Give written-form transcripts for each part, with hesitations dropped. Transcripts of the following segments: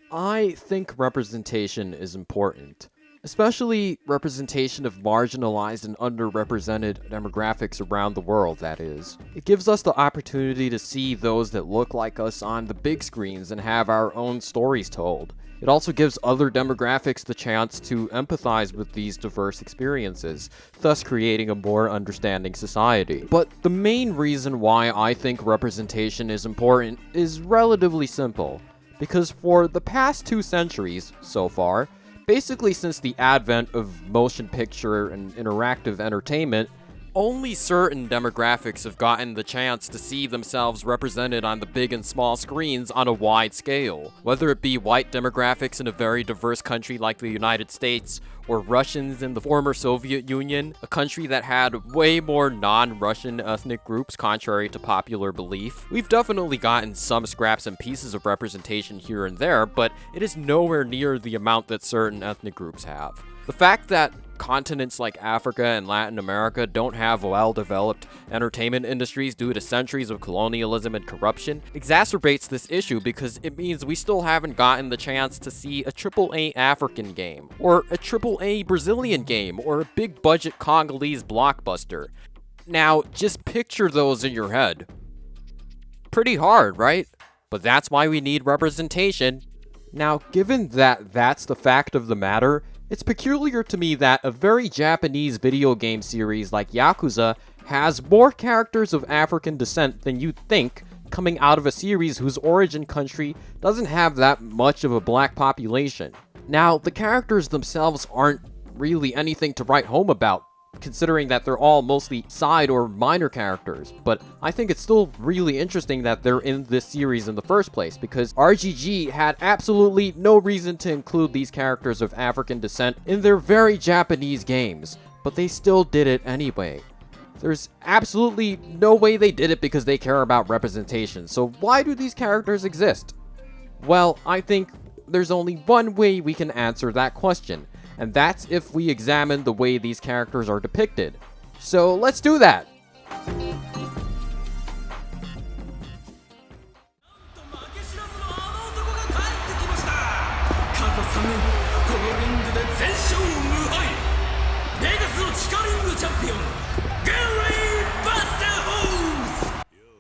I think representation is important, especially representation of marginalized and underrepresented demographics around the world, that is. It gives us the opportunity to see those that look like us on the big screens and have our own stories told. It also gives other demographics the chance to empathize with these diverse experiences, thus creating a more understanding society. But the main reason why I think representation is important is relatively simple. Because for the past 2 centuries, so far, basically since the advent of motion picture and interactive entertainment, only certain demographics have gotten the chance to see themselves represented on the big and small screens on a wide scale. Whether it be white demographics in a very diverse country like the United States, or Russians in the former Soviet Union, a country that had way more non-Russian ethnic groups contrary to popular belief. We've definitely gotten some scraps and pieces of representation here and there, but it is nowhere near the amount that certain ethnic groups have. The fact that continents like Africa and Latin America don't have well-developed entertainment industries due to centuries of colonialism and corruption exacerbates this issue because it means we still haven't gotten the chance to see a AAA African game, or a AAA Brazilian game, or a big-budget Congolese blockbuster. Now, just picture those in your head. Pretty hard, right? But that's why we need representation. Now, given that that's the fact of the matter, it's peculiar to me that a very Japanese video game series like Yakuza has more characters of African descent than you'd think, coming out of a series whose origin country doesn't have that much of a black population. Now, the characters themselves aren't really anything to write home about, considering that they're all mostly side or minor characters, but I think it's still really interesting that they're in this series in the first place, because RGG had absolutely no reason to include these characters of African descent in their very Japanese games, but they still did it anyway. There's absolutely no way they did it because they care about representation, so why do these characters exist? Well, I think there's only one way we can answer that question, and that's if we examine the way these characters are depicted. So let's do that!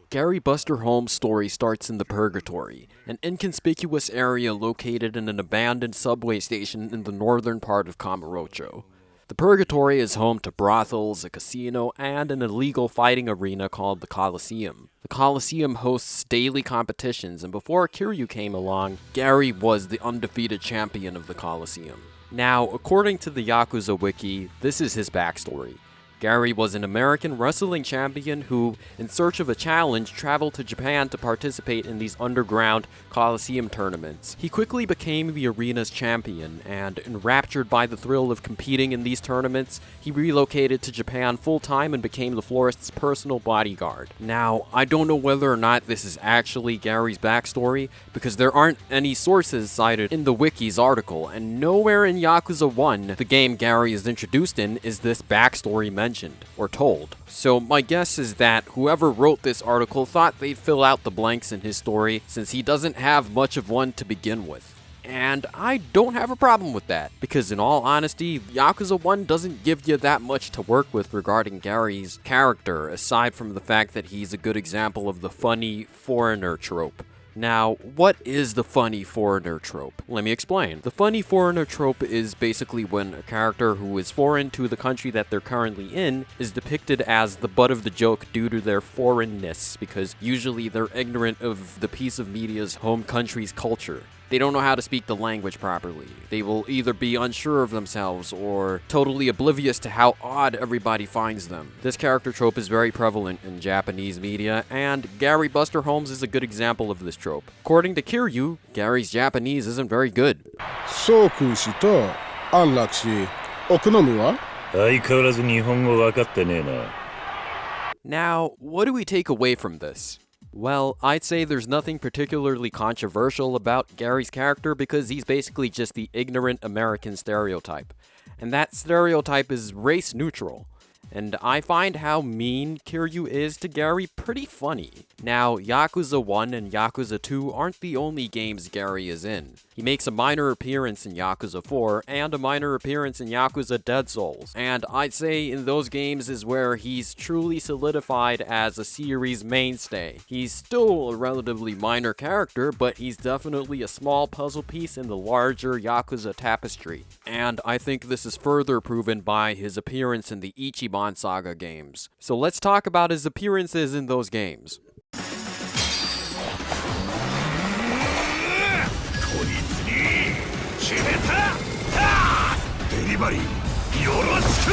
Gary Buster Holmes' story starts in the Purgatory, an inconspicuous area located in an abandoned subway station in the northern part of Kamurocho. The Purgatory is home to brothels, a casino, and an illegal fighting arena called the Coliseum. The Coliseum hosts daily competitions, and before Kiryu came along, Gary was the undefeated champion of the Coliseum. Now, according to the Yakuza wiki, this is his backstory. Gary was an American wrestling champion who, in search of a challenge, traveled to Japan to participate in these underground Coliseum tournaments. He quickly became the arena's champion, and enraptured by the thrill of competing in these tournaments, he relocated to Japan full-time and became the florist's personal bodyguard. Now, I don't know whether or not this is actually Gary's backstory, because there aren't any sources cited in the wiki's article, and nowhere in Yakuza 1, the game Gary is introduced in, is this backstory mentioned or told. So my guess is that whoever wrote this article thought they'd fill out the blanks in his story since he doesn't have much of one to begin with. And I don't have a problem with that, because in all honesty, Yakuza 1 doesn't give you that much to work with regarding Gary's character, aside from the fact that he's a good example of the funny foreigner trope. Now, what is the funny foreigner trope? Let me explain. The funny foreigner trope is basically when a character who is foreign to the country that they're currently in is depicted as the butt of the joke due to their foreignness, because usually they're ignorant of the piece of media's home country's culture. They don't know how to speak the language properly. They will either be unsure of themselves or totally oblivious to how odd everybody finds them. This character trope is very prevalent in Japanese media, and Gary Buster Holmes is a good example of this trope. According to Kiryu, Gary's Japanese isn't very good. そう君氏と安楽氏、奥のみは？相変わらず日本語分かってねえな。Now, what do we take away from this? Well, I'd say there's nothing particularly controversial about Gary's character because he's basically just the ignorant American stereotype. And that stereotype is race neutral. And I find how mean Kiryu is to Gary pretty funny. Now, Yakuza 1 and Yakuza 2 aren't the only games Gary is in. He makes a minor appearance in Yakuza 4 and a minor appearance in Yakuza Dead Souls, and I'd say in those games is where he's truly solidified as a series mainstay. He's still a relatively minor character, but he's definitely a small puzzle piece in the larger Yakuza tapestry, and I think this is further proven by his appearance in the Ichiban Saga games. So let's talk about his appearances in those games. こいつに決めたデリバリーよろしく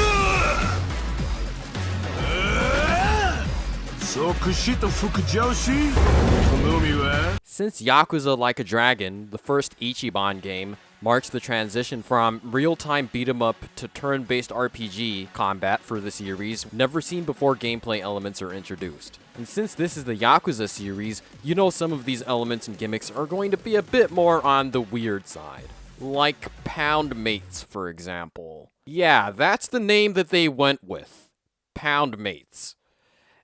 即死と副上司好みは Since Yakuza Like a Dragon, the first Ichiban game, marks the transition from real-time beat-em-up to turn-based RPG combat for the series, never seen before gameplay elements are introduced. And since this is the Yakuza series, you know some of these elements and gimmicks are going to be a bit more on the weird side. Like Pound Mates, for example. Yeah, that's the name that they went with. Pound Mates.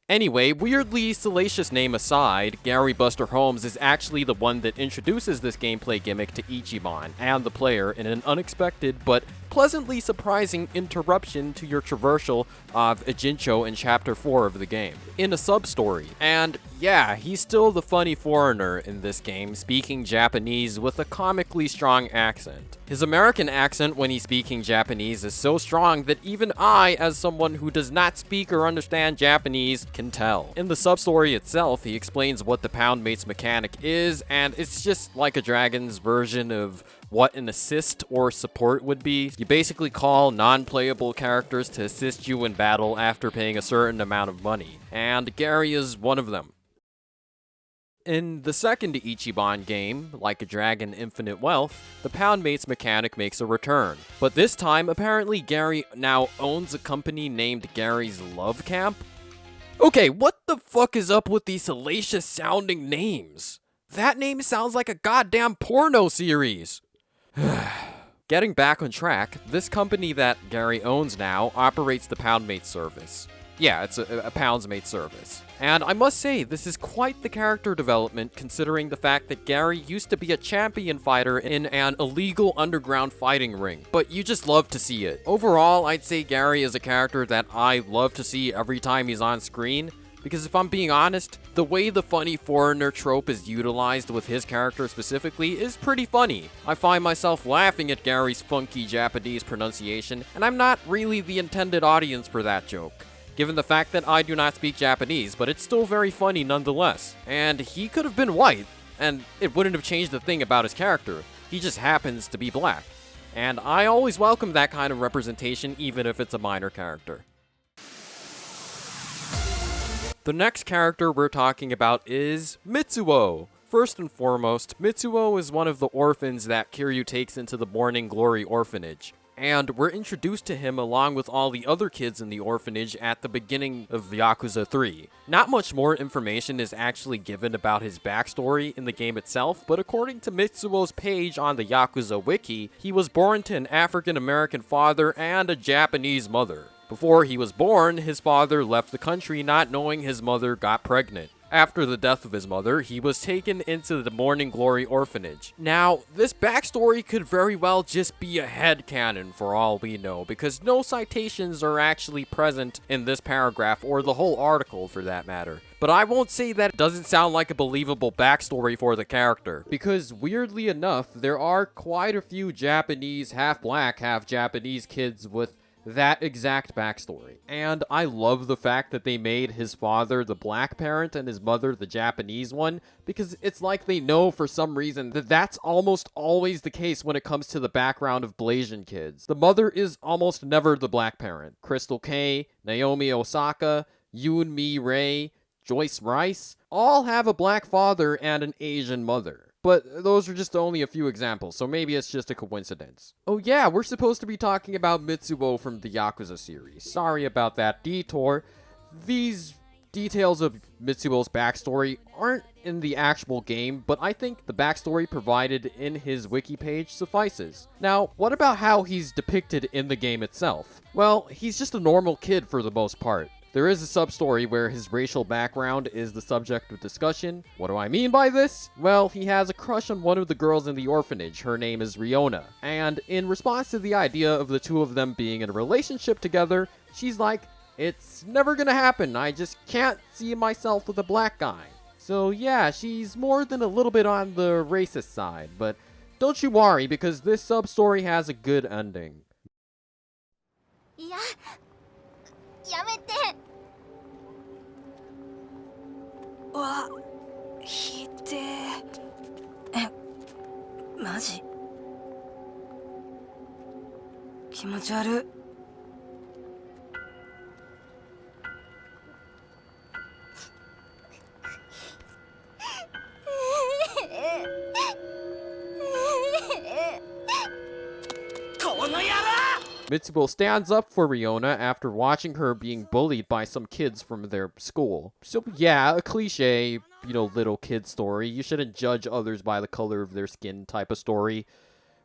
Anyway, weirdly salacious name aside, Gary Buster Holmes is actually the one that introduces this gameplay gimmick to Ichiban and the player in an unexpected but pleasantly surprising interruption to your traversal of Ijincho in Chapter 4 of the game, in a sub-story. And yeah, he's still the funny foreigner in this game, speaking Japanese with a comically strong accent. His American accent when he's speaking Japanese is so strong that even I, as someone who does not speak or understand Japanese, can tell. In the sub-story itself, he explains what the Pound Mates mechanic is, and it's just like a Dragon's version of what an assist or support would be. You basically call non-playable characters to assist you in battle after paying a certain amount of money, and Gary is one of them. In the second Ichiban game, Like a Dragon Infinite Wealth, the Pound Mates mechanic makes a return. But this time, apparently Gary now owns a company named Gary's Love Camp? Okay, what the fuck is up with these salacious sounding names? That name sounds like a goddamn porno series! Getting back on track, this company that Gary owns now operates the Pound Mate service. Yeah, it's a Pounds Mate service. And I must say, this is quite the character development considering the fact that Gary used to be a champion fighter in an illegal underground fighting ring, but you just love to see it. Overall, I'd say Gary is a character that I love to see every time he's on screen, because if I'm being honest, the way the funny foreigner trope is utilized with his character specifically is pretty funny. I find myself laughing at Gary's funky Japanese pronunciation, and I'm not really the intended audience for that joke, given the fact that I do not speak Japanese, but it's still very funny nonetheless. And he could have been white, and it wouldn't have changed the thing about his character. He just happens to be black. And I always welcome that kind of representation, even if it's a minor character. The next character we're talking about is Mitsuo. First and foremost, Mitsuo is one of the orphans that Kiryu takes into the Morning Glory orphanage. And we're introduced to him along with all the other kids in the orphanage at the beginning of Yakuza 3. Not much more information is actually given about his backstory in the game itself, but according to Mitsuo's page on the Yakuza wiki, he was born to an African-American father and a Japanese mother. Before he was born, his father left the country not knowing his mother got pregnant. After the death of his mother, he was taken into the Morning Glory orphanage. Now, this backstory could very well just be a headcanon for all we know, because no citations are actually present in this paragraph, or the whole article for that matter. But I won't say that it doesn't sound like a believable backstory for the character, because weirdly enough, there are quite a few Japanese, half-black, half-Japanese kids with that exact backstory. And I love the fact that they made his father the black parent and his mother the Japanese one, because it's like they know for some reason that that's almost always the case when it comes to the background of Blasian kids. The mother is almost never the black parent. Crystal K, Naomi Osaka, Yoon Mi Ray, Joyce Rice all have a black father and an Asian mother. But those are just only a few examples, so maybe it's just a coincidence. Oh yeah, we're supposed to be talking about Mitsuo from the Yakuza series. Sorry about that detour. These details of Mitsuo's backstory aren't in the actual game, but I think the backstory provided in his wiki page suffices. Now, what about how he's depicted in the game itself? Well, he's just a normal kid for the most part. There is a sub-story where his racial background is the subject of discussion. What do I mean by this? Well, he has a crush on one of the girls in the orphanage. Her name is Riona. And in response to the idea of the two of them being in a relationship together, she's like, it's never gonna happen. I just can't see myself with a black guy. So yeah, she's more than a little bit on the racist side, but don't you worry because this sub-story has a good ending. いや、やめて。わ、ひでえ。マジ？気持ち悪い。Mitsubo stands up for Riona after watching her being bullied by some kids from their school. So yeah, a cliche, little kid story. You shouldn't judge others by the color of their skin type of story,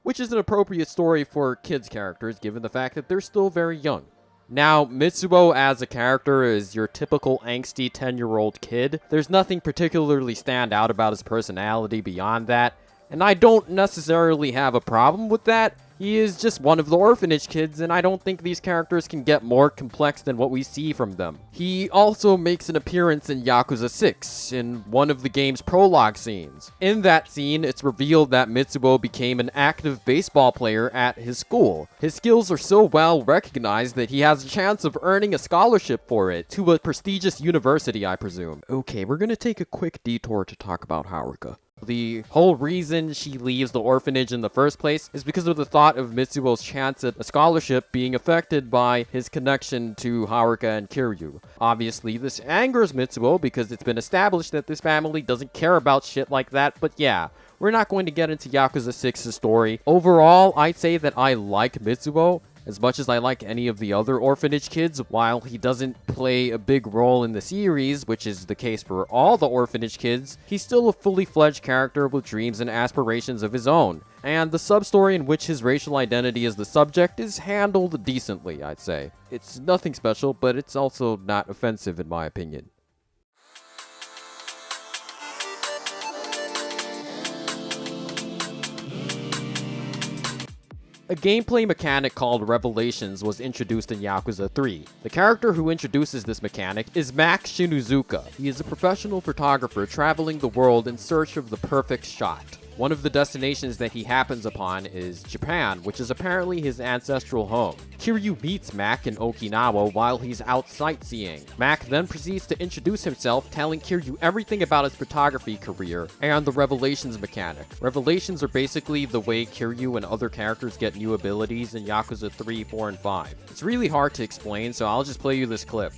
which is an appropriate story for kids' characters given the fact that they're still very young. Now, Mitsubo as a character is your typical angsty 10-year-old kid. There's nothing particularly stand out about his personality beyond that, and I don't necessarily have a problem with that. He is just one of the orphanage kids, and I don't think these characters can get more complex than what we see from them. He also makes an appearance in Yakuza 6, in one of the game's prologue scenes. In that scene, it's revealed that Mitsubo became an active baseball player at his school. His skills are so well recognized that he has a chance of earning a scholarship for it, to a prestigious university, I presume. Okay, we're gonna take a quick detour to talk about Haruka. The whole reason she leaves the orphanage in the first place is because of the thought of Mitsubo's chance at a scholarship being affected by his connection to Haruka and Kiryu. Obviously, this angers Mitsubo because it's been established that this family doesn't care about shit like that, but yeah, we're not going to get into Yakuza 6's story. Overall, I'd say that I like Mitsubo as much as I like any of the other orphanage kids. While he doesn't play a big role in the series, which is the case for all the orphanage kids, he's still a fully fledged character with dreams and aspirations of his own. And the sub-story in which his racial identity is the subject is handled decently, I'd say. It's nothing special, but it's also not offensive in my opinion. A gameplay mechanic called Revelations was introduced in Yakuza 3. The character who introduces this mechanic is Mac Shinuzuka. He is a professional photographer traveling the world in search of the perfect shot. One of the destinations that he happens upon is Japan, which is apparently his ancestral home. Kiryu meets Mac in Okinawa while he's out sightseeing. Mac then proceeds to introduce himself, telling Kiryu everything about his photography career and the Revelations mechanic. Revelations are basically the way Kiryu and other characters get new abilities in Yakuza 3, 4, and 5. It's really hard to explain, so I'll just play you this clip.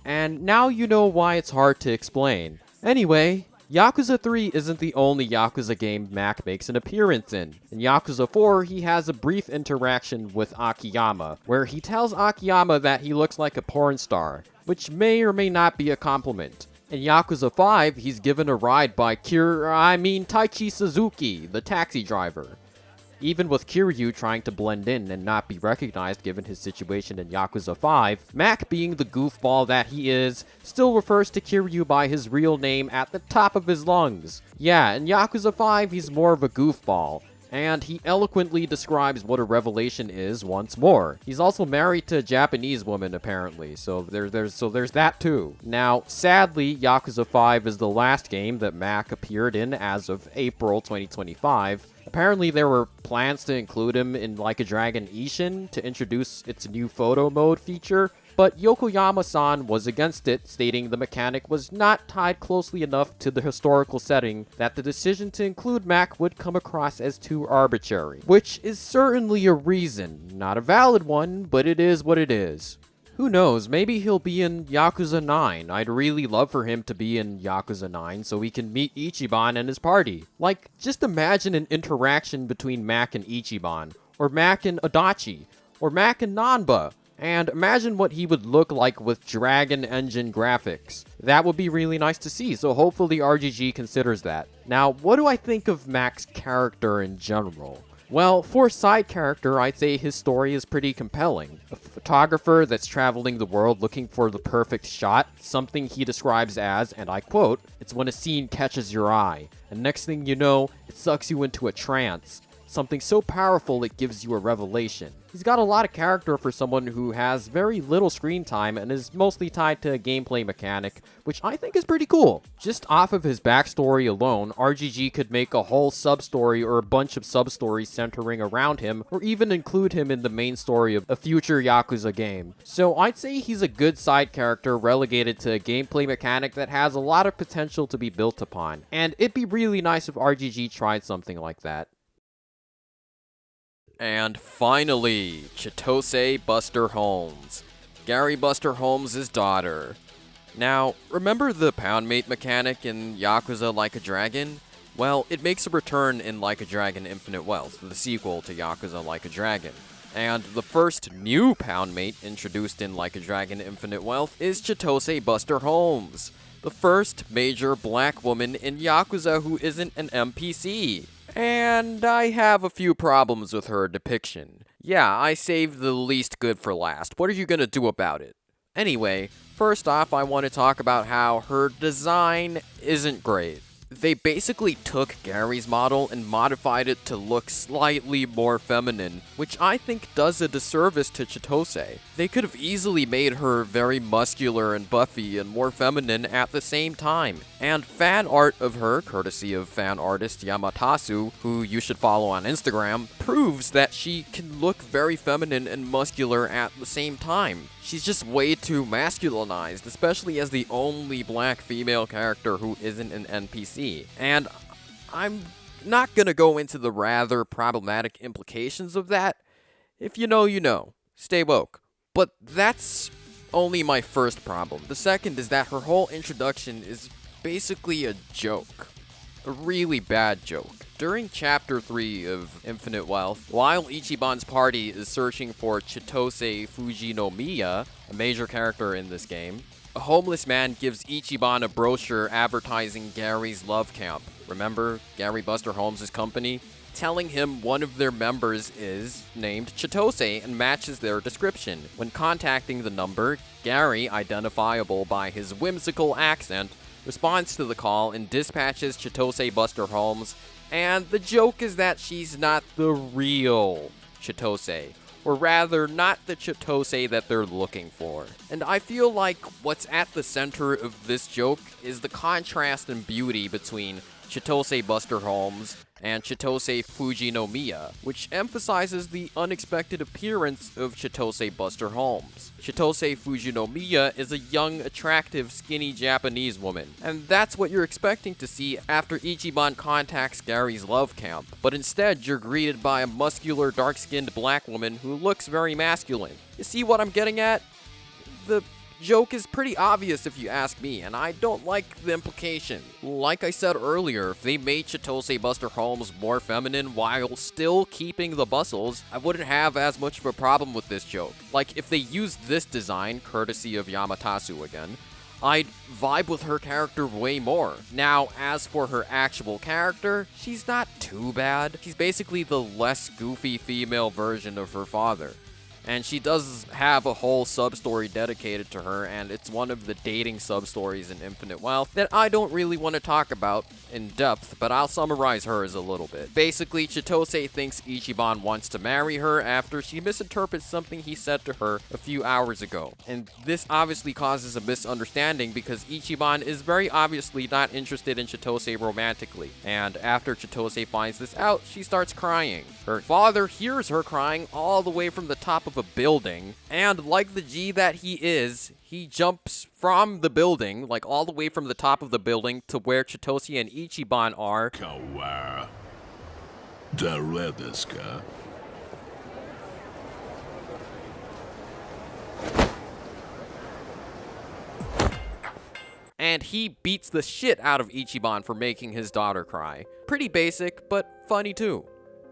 And now you know why it's hard to explain. Anyway, Yakuza 3 isn't the only Yakuza game Mac makes an appearance in. In Yakuza 4, he has a brief interaction with Akiyama, where he tells Akiyama that he looks like a porn star, which may or may not be a compliment. In Yakuza 5, he's given a ride by Taichi Suzuki, the taxi driver. Even with Kiryu trying to blend in and not be recognized given his situation in Yakuza 5, Mac, being the goofball that he is, still refers to Kiryu by his real name at the top of his lungs. Yeah, in Yakuza 5, he's more of a goofball, and he eloquently describes what a revelation is once more. He's also married to a Japanese woman, apparently, so there's that too. Now, sadly, Yakuza 5 is the last game that Mac appeared in as of April 2025. Apparently, there were plans to include him in Like a Dragon Ishin to introduce its new photo mode feature, but Yokoyama-san was against it, stating the mechanic was not tied closely enough to the historical setting that the decision to include Mac would come across as too arbitrary. Which is certainly a reason. Not a valid one, but it is what it is. Who knows, maybe he'll be in Yakuza 9. I'd really love for him to be in Yakuza 9 so we can meet Ichiban and his party. Like, just imagine an interaction between Mac and Ichiban, or Mac and Adachi, or Mac and Nanba. And imagine what he would look like with Dragon Engine graphics. That would be really nice to see, so hopefully RGG considers that. Now, what do I think of Mac's character in general? Well, for a side character, I'd say his story is pretty compelling. A photographer that's traveling the world looking for the perfect shot, something he describes as, and I quote, "It's when a scene catches your eye, and next thing you know, it sucks you into a trance. Something so powerful it gives you a revelation." He's got a lot of character for someone who has very little screen time and is mostly tied to a gameplay mechanic, which I think is pretty cool. Just off of his backstory alone, RGG could make a whole sub-story or a bunch of sub-stories centering around him, or even include him in the main story of a future Yakuza game. So I'd say he's a good side character relegated to a gameplay mechanic that has a lot of potential to be built upon, and it'd be really nice if RGG tried something like that. And finally, Chitose Buster Holmes, Gary Buster Holmes' daughter. Now, remember the Poundmate mechanic in Yakuza Like a Dragon? Well, it makes a return in Like a Dragon Infinite Wealth, the sequel to Yakuza Like a Dragon. And the first new Poundmate introduced in Like a Dragon Infinite Wealth is Chitose Buster Holmes, the first major black woman in Yakuza who isn't an NPC. And I have a few problems with her depiction. Yeah, I saved the least good for last. What are you gonna do about it? Anyway, first off, I want to talk about how her design isn't great. They basically took Gary's model and modified it to look slightly more feminine, which I think does a disservice to Chitose. They could have easily made her very muscular and buffy and more feminine at the same time. And fan art of her, courtesy of fan artist Yamatasu, who you should follow on Instagram, proves that she can look very feminine and muscular at the same time. She's just way too masculinized, especially as the only black female character who isn't an NPC. And I'm not gonna go into the rather problematic implications of that. If you know, you know. Stay woke. But that's only my first problem. The second is that her whole introduction is basically a joke. A really bad joke. During Chapter 3 of Infinite Wealth, while Ichiban's party is searching for Chitose Fujinomiya, a major character in this game, a homeless man gives Ichiban a brochure advertising Gary's Love Camp. Remember Gary Buster Holmes' company? Telling him one of their members is named Chitose and matches their description. When contacting the number, Gary, identifiable by his whimsical accent, responds to the call and dispatches Chitose Buster Holmes, and the joke is that she's not the real Chitose, or rather, not the Chitose that they're looking for. And I feel like what's at the center of this joke is the contrast and beauty between Chitose Buster Holmes and Chitose Fujinomiya, which emphasizes the unexpected appearance of Chitose Buster Holmes. Chitose Fujinomiya is a young, attractive, skinny Japanese woman, and that's what you're expecting to see after Ichiban contacts Gary's Love Camp. But instead, you're greeted by a muscular, dark-skinned black woman who looks very masculine. You see what I'm getting at? The joke is pretty obvious if you ask me, and I don't like the implication. Like I said earlier, if they made Chitose Buster Holmes more feminine while still keeping the muscles, I wouldn't have as much of a problem with this joke. Like, if they used this design, courtesy of Yamatasu again, I'd vibe with her character way more. Now, as for her actual character, she's not too bad. She's basically the less goofy female version of her father. And she does have a whole sub-story dedicated to her, and it's one of the dating sub-stories in Infinite Wealth that I don't really want to talk about in depth, but I'll summarize hers a little bit. Basically, Chitose thinks Ichiban wants to marry her after she misinterprets something he said to her a few hours ago. And this obviously causes a misunderstanding because Ichiban is very obviously not interested in Chitose romantically. And after Chitose finds this out, she starts crying. Her father hears her crying all the way from the top of a building, and like the G that he is, he jumps from the building, like all the way from the top of the building to where Chitose and Ichiban are. Kawa. Dare desu ka? and he beats the shit out of Ichiban for making his daughter cry. Pretty basic, but funny too.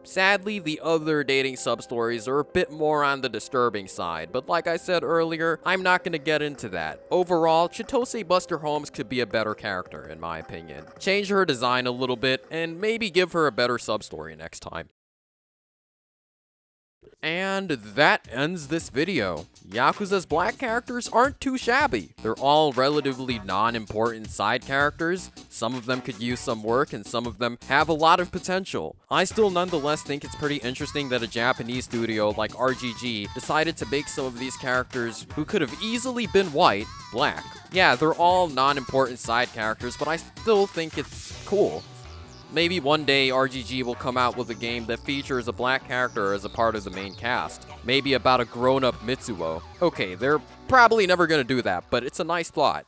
Sadly, the other dating sub-stories are a bit more on the disturbing side, but like I said earlier, I'm not gonna get into that. Overall, Chitose Buster Holmes could be a better character, in my opinion. Change her design a little bit, and maybe give her a better sub-story next time. And that ends this video. Yakuza's black characters aren't too shabby. They're all relatively non-important side characters. Some of them could use some work and some of them have a lot of potential. I still nonetheless think it's pretty interesting that a Japanese studio like RGG decided to make some of these characters who could have easily been white, black. Yeah, they're all non-important side characters, but I still think it's cool. Maybe one day RGG will come out with a game that features a black character as a part of the main cast. Maybe about a grown-up Mitsuo. Okay, they're probably never gonna do that, but it's a nice thought.